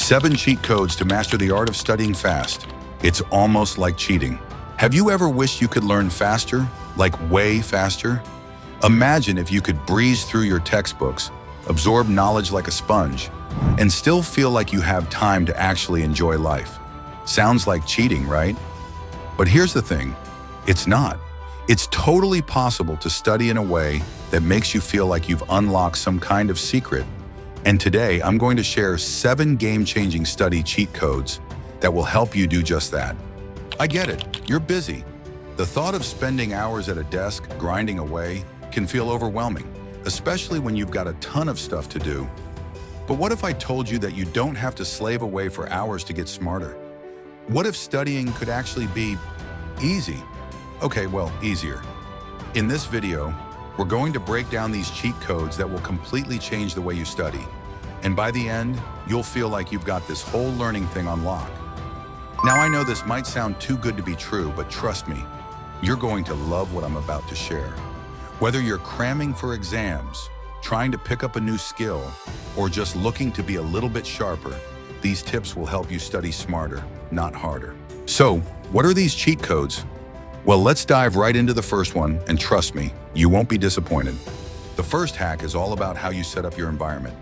7 cheat codes to master the art of studying fast. It's almost like cheating. Have you ever wished you could learn faster, like way faster? Imagine if you could breeze through your textbooks, absorb knowledge like a sponge, and still feel like you have time to actually enjoy life. Sounds like cheating, right? But here's the thing, it's not. It's totally possible to study in a way that makes you feel like you've unlocked some kind of secret. And today, I'm going to share 7 game-changing study cheat codes that will help you do just that. I get it, you're busy. The thought of spending hours at a desk grinding away can feel overwhelming, especially when you've got a ton of stuff to do. But what if I told you that you don't have to slave away for hours to get smarter? What if studying could actually be easy? Okay, well, easier. In this video, we're going to break down these cheat codes that will completely change the way you study. And by the end, you'll feel like you've got this whole learning thing on lock. Now, I know this might sound too good to be true, but trust me, you're going to love what I'm about to share. Whether you're cramming for exams, trying to pick up a new skill, or just looking to be a little bit sharper, these tips will help you study smarter, not harder. So, what are these cheat codes? Well, let's dive right into the first one, and trust me, you won't be disappointed. The first hack is all about how you set up your environment.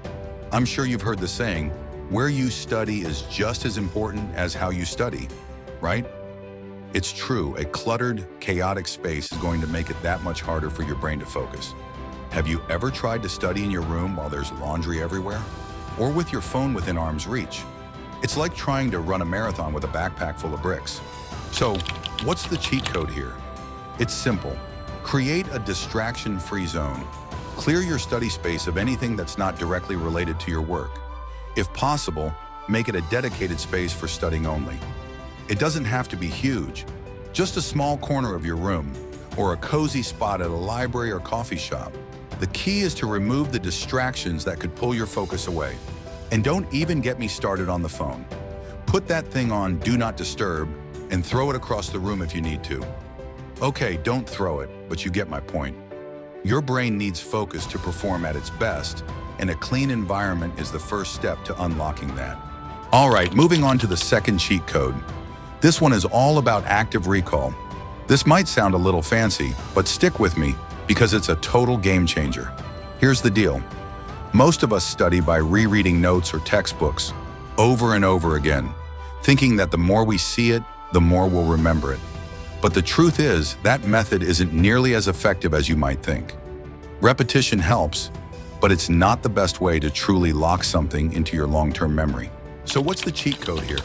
I'm sure you've heard the saying, where you study is just as important as how you study, right? It's true, a cluttered, chaotic space is going to make it that much harder for your brain to focus. Have you ever tried to study in your room while there's laundry everywhere? Or with your phone within arm's reach? It's like trying to run a marathon with a backpack full of bricks. So, what's the cheat code here? It's simple. Create a distraction-free zone. Clear your study space of anything that's not directly related to your work. If possible, make it a dedicated space for studying only. It doesn't have to be huge. Just a small corner of your room, or a cozy spot at a library or coffee shop. The key is to remove the distractions that could pull your focus away. And don't even get me started on the phone. Put that thing on Do Not Disturb and throw it across the room if you need to. Okay, don't throw it, but you get my point. Your brain needs focus to perform at its best, and a clean environment is the first step to unlocking that. All right, moving on to the second cheat code. This one is all about active recall. This might sound a little fancy, but stick with me because it's a total game changer. Here's the deal. Most of us study by rereading notes or textbooks over and over again, thinking that the more we see it, the more we'll remember it. But the truth is, that method isn't nearly as effective as you might think. Repetition helps, but it's not the best way to truly lock something into your long-term memory. So what's the cheat code here?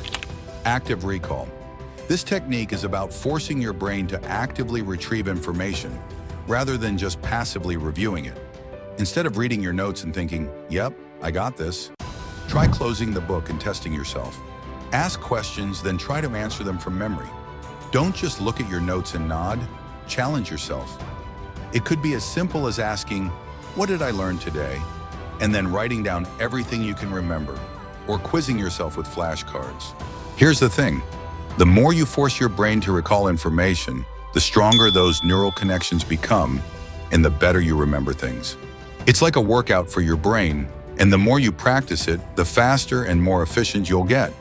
Active recall. This technique is about forcing your brain to actively retrieve information rather than just passively reviewing it. Instead of reading your notes and thinking, yep, I got this, try closing the book and testing yourself. Ask questions, then try to answer them from memory. Don't just look at your notes and nod, challenge yourself. It could be as simple as asking, what did I learn today? And then writing down everything you can remember, or quizzing yourself with flashcards. Here's the thing, the more you force your brain to recall information, the stronger those neural connections become, and the better you remember things. It's like a workout for your brain, and the more you practice it, the faster and more efficient you'll get.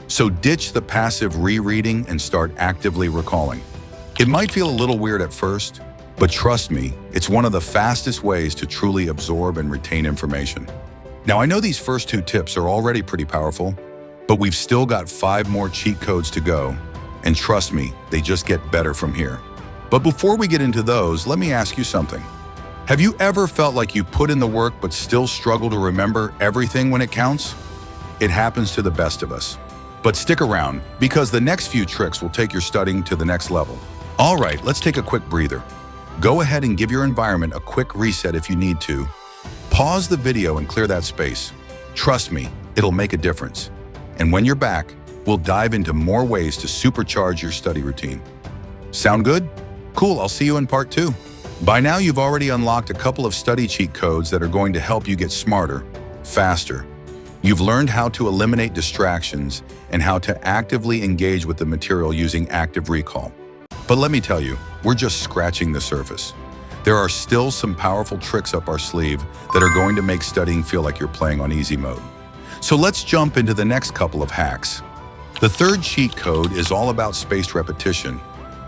So ditch the passive rereading and start actively recalling. It might feel a little weird at first, but trust me, it's one of the fastest ways to truly absorb and retain information. Now, I know these first 2 tips are already pretty powerful, but we've still got 5 more cheat codes to go, and trust me, they just get better from here. But before we get into those, let me ask you something. Have you ever felt like you put in the work but still struggle to remember everything when it counts? It happens to the best of us. But stick around, because the next few tricks will take your studying to the next level. All right, let's take a quick breather. Go ahead and give your environment a quick reset if you need to. Pause the video and clear that space. Trust me, it'll make a difference. And when you're back, we'll dive into more ways to supercharge your study routine. Sound good? Cool, I'll see you in part 2. By now, you've already unlocked a couple of study cheat codes that are going to help you get smarter, faster. You've learned how to eliminate distractions and how to actively engage with the material using active recall. But let me tell you, we're just scratching the surface. There are still some powerful tricks up our sleeve that are going to make studying feel like you're playing on easy mode. So let's jump into the next couple of hacks. The third cheat code is all about spaced repetition.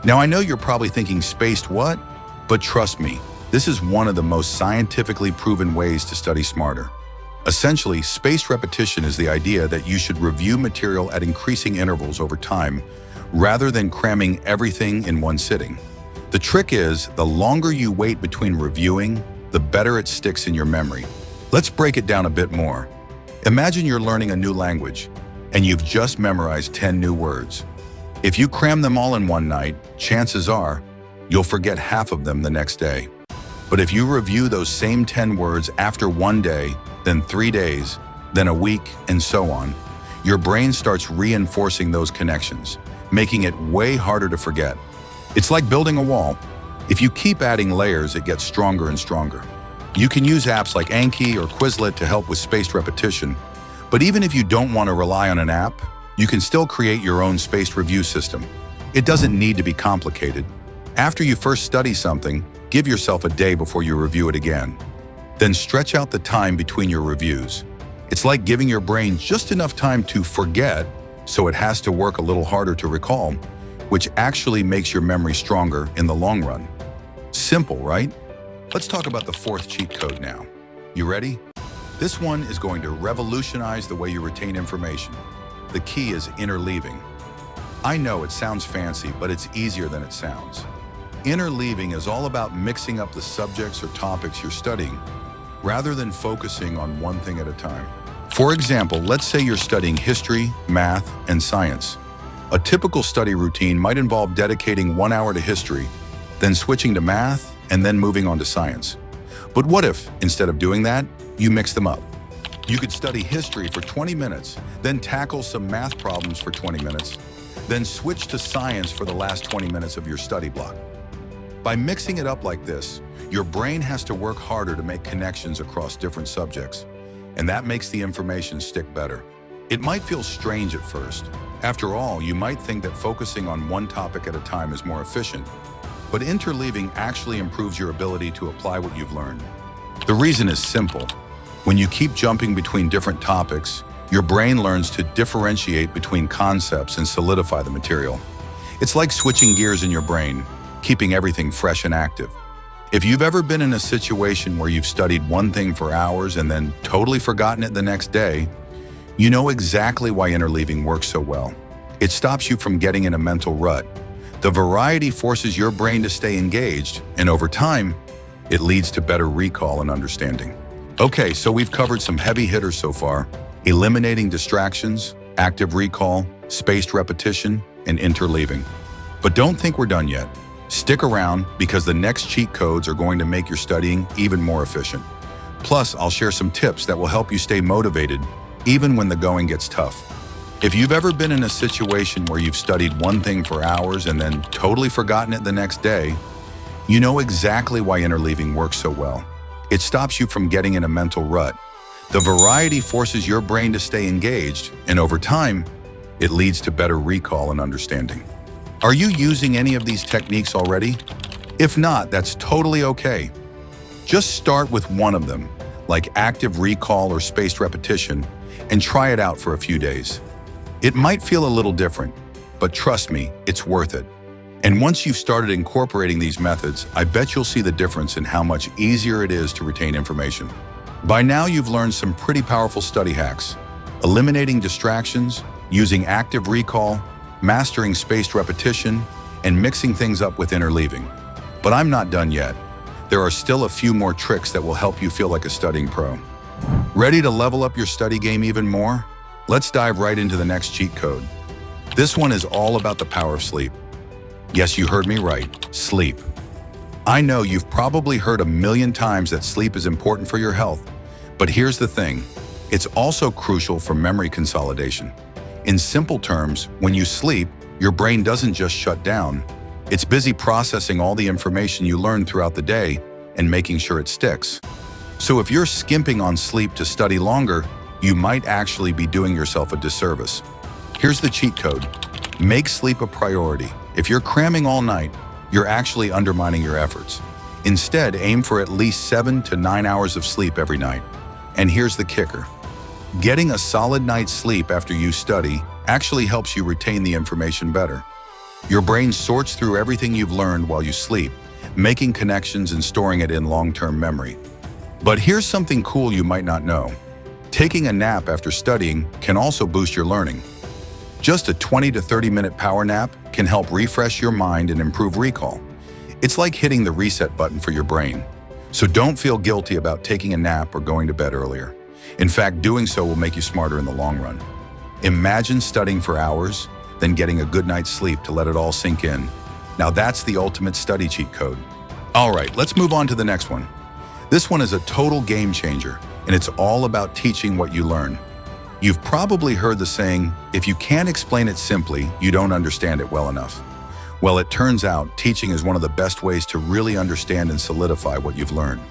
Now I know you're probably thinking spaced what? But trust me, this is one of the most scientifically proven ways to study smarter. Essentially, spaced repetition is the idea that you should review material at increasing intervals over time, rather than cramming everything in one sitting. The trick is, the longer you wait between reviewing, the better it sticks in your memory. Let's break it down a bit more. Imagine you're learning a new language, and you've just memorized 10 new words. If you cram them all in one night, chances are you'll forget half of them the next day. But if you review those same 10 words after one day, then 3 days, then a week, and so on, your brain starts reinforcing those connections, making it way harder to forget. It's like building a wall. If you keep adding layers, it gets stronger and stronger. You can use apps like Anki or Quizlet to help with spaced repetition, but even if you don't want to rely on an app, you can still create your own spaced review system. It doesn't need to be complicated. After you first study something, give yourself a day before you review it again. Then stretch out the time between your reviews. It's like giving your brain just enough time to forget, so it has to work a little harder to recall, which actually makes your memory stronger in the long run. Simple, right? Let's talk about the fourth cheat code now. You ready? This one is going to revolutionize the way you retain information. The key is interleaving. I know it sounds fancy, but it's easier than it sounds. Interleaving is all about mixing up the subjects or topics you're studying, rather than focusing on one thing at a time. For example, let's say you're studying history, math, and science. A typical study routine might involve dedicating 1 hour to history, then switching to math, and then moving on to science. But what if, instead of doing that, you mix them up? You could study history for 20 minutes, then tackle some math problems for 20 minutes, then switch to science for the last 20 minutes of your study block. By mixing it up like this, your brain has to work harder to make connections across different subjects, and that makes the information stick better. It might feel strange at first. After all, you might think that focusing on one topic at a time is more efficient, but interleaving actually improves your ability to apply what you've learned. The reason is simple. When you keep jumping between different topics, your brain learns to differentiate between concepts and solidify the material. It's like switching gears in your brain, keeping everything fresh and active. If you've ever been in a situation where you've studied one thing for hours and then totally forgotten it the next day, you know exactly why interleaving works so well. It stops you from getting in a mental rut. The variety forces your brain to stay engaged, and over time, it leads to better recall and understanding. Okay, so we've covered some heavy hitters so far: eliminating distractions, active recall, spaced repetition, and interleaving. But don't think we're done yet. Stick around, because the next cheat codes are going to make your studying even more efficient. Plus, I'll share some tips that will help you stay motivated even when the going gets tough. If you've ever been in a situation where you've studied one thing for hours and then totally forgotten it the next day, you know exactly why interleaving works so well. It stops you from getting in a mental rut. The variety forces your brain to stay engaged, and over time, it leads to better recall and understanding. Are you using any of these techniques already? If not, that's totally okay. Just start with one of them, like active recall or spaced repetition, and try it out for a few days. It might feel a little different, but trust me, it's worth it. And once you've started incorporating these methods, I bet you'll see the difference in how much easier it is to retain information. By now, you've learned some pretty powerful study hacks: eliminating distractions, using active recall, mastering spaced repetition, and mixing things up with interleaving. But I'm not done yet. There are still a few more tricks that will help you feel like a studying pro. Ready to level up your study game even more? Let's dive right into the next cheat code. This one is all about the power of sleep. Yes, you heard me right, sleep. I know you've probably heard a million times that sleep is important for your health, but here's the thing: it's also crucial for memory consolidation. In simple terms, when you sleep, your brain doesn't just shut down. It's busy processing all the information you learn throughout the day and making sure it sticks. So if you're skimping on sleep to study longer, you might actually be doing yourself a disservice. Here's the cheat code: make sleep a priority. If you're cramming all night, you're actually undermining your efforts. Instead, aim for at least 7 to 9 hours of sleep every night. And here's the kicker: Getting a solid night's sleep after you study actually helps you retain the information better. Your brain sorts through everything you've learned while you sleep, making connections and storing it in long-term memory. But here's something cool you might not know. Taking a nap after studying can also boost your learning. Just a 20 to 30-minute power nap can help refresh your mind and improve recall. It's like hitting the reset button for your brain. So don't feel guilty about taking a nap or going to bed earlier. In fact, doing so will make you smarter in the long run. Imagine studying for hours, then getting a good night's sleep to let it all sink in. Now that's the ultimate study cheat code. All right, let's move on to the next one. This one is a total game changer, and it's all about teaching what you learn. You've probably heard the saying, if you can't explain it simply, you don't understand it well enough. Well, it turns out teaching is one of the best ways to really understand and solidify what you've learned.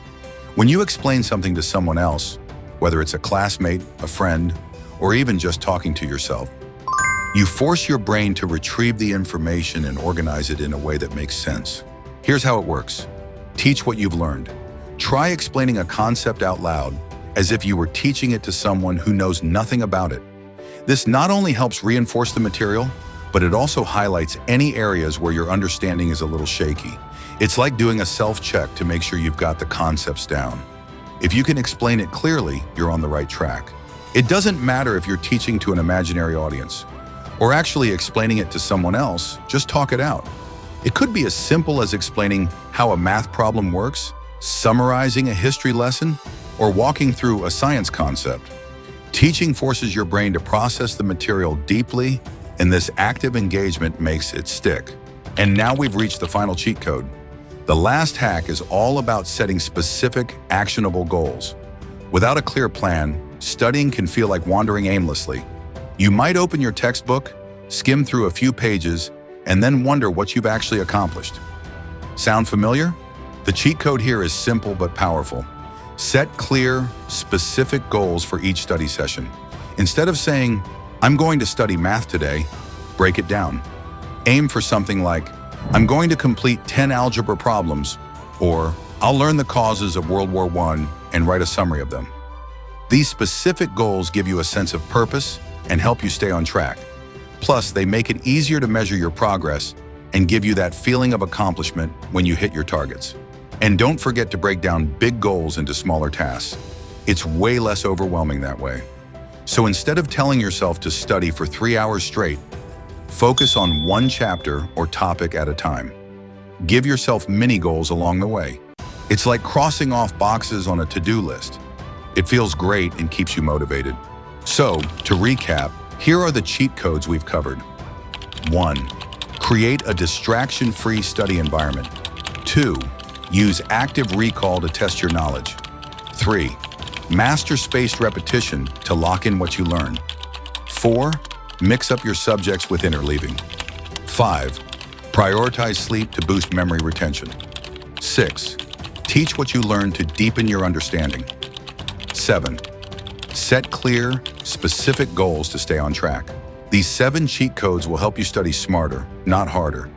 When you explain something to someone else, whether it's a classmate, a friend, or even just talking to yourself, you force your brain to retrieve the information and organize it in a way that makes sense. Here's how it works. Teach what you've learned. Try explaining a concept out loud as if you were teaching it to someone who knows nothing about it. This not only helps reinforce the material, but it also highlights any areas where your understanding is a little shaky. It's like doing a self-check to make sure you've got the concepts down. If you can explain it clearly, you're on the right track. It doesn't matter if you're teaching to an imaginary audience or actually explaining it to someone else, just talk it out. It could be as simple as explaining how a math problem works, summarizing a history lesson, or walking through a science concept. Teaching forces your brain to process the material deeply, and this active engagement makes it stick. And now we've reached the final cheat code. The last hack is all about setting specific, actionable goals. Without a clear plan, studying can feel like wandering aimlessly. You might open your textbook, skim through a few pages, and then wonder what you've actually accomplished. Sound familiar? The cheat code here is simple but powerful. Set clear, specific goals for each study session. Instead of saying, I'm going to study math today, break it down. Aim for something like, I'm going to complete 10 algebra problems, or I'll learn the causes of World War I and write a summary of them. These specific goals give you a sense of purpose and help you stay on track. Plus, they make it easier to measure your progress and give you that feeling of accomplishment when you hit your targets. And don't forget to break down big goals into smaller tasks. It's way less overwhelming that way. So instead of telling yourself to study for 3 hours straight, focus on one chapter or topic at a time. Give yourself mini goals along the way. It's like crossing off boxes on a to-do list. It feels great and keeps you motivated. So, to recap, here are the cheat codes we've covered. 1. Create a distraction-free study environment. 2. Use active recall to test your knowledge. 3. Master spaced repetition to lock in what you learn. 4. Mix up your subjects with interleaving. 5. Prioritize sleep to boost memory retention. 6. Teach what you learn to deepen your understanding. 7. Set clear, specific goals to stay on track. These 7 cheat codes will help you study smarter, not harder.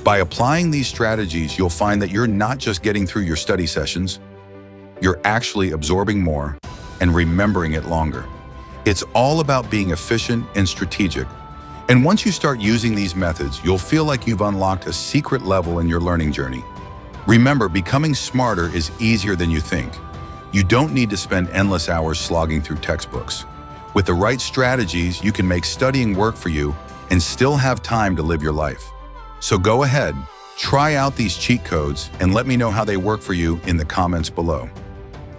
By applying these strategies, you'll find that you're not just getting through your study sessions, you're actually absorbing more and remembering it longer. It's all about being efficient and strategic. And once you start using these methods, you'll feel like you've unlocked a secret level in your learning journey. Remember, becoming smarter is easier than you think. You don't need to spend endless hours slogging through textbooks. With the right strategies, you can make studying work for you and still have time to live your life. So go ahead, try out these cheat codes and let me know how they work for you in the comments below.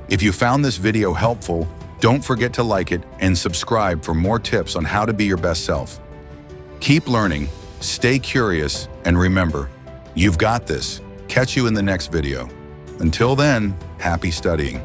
If you found this video helpful, don't forget to like it and subscribe for more tips on how to be your best self. Keep learning, stay curious, and remember, you've got this. Catch you in the next video. Until then, happy studying.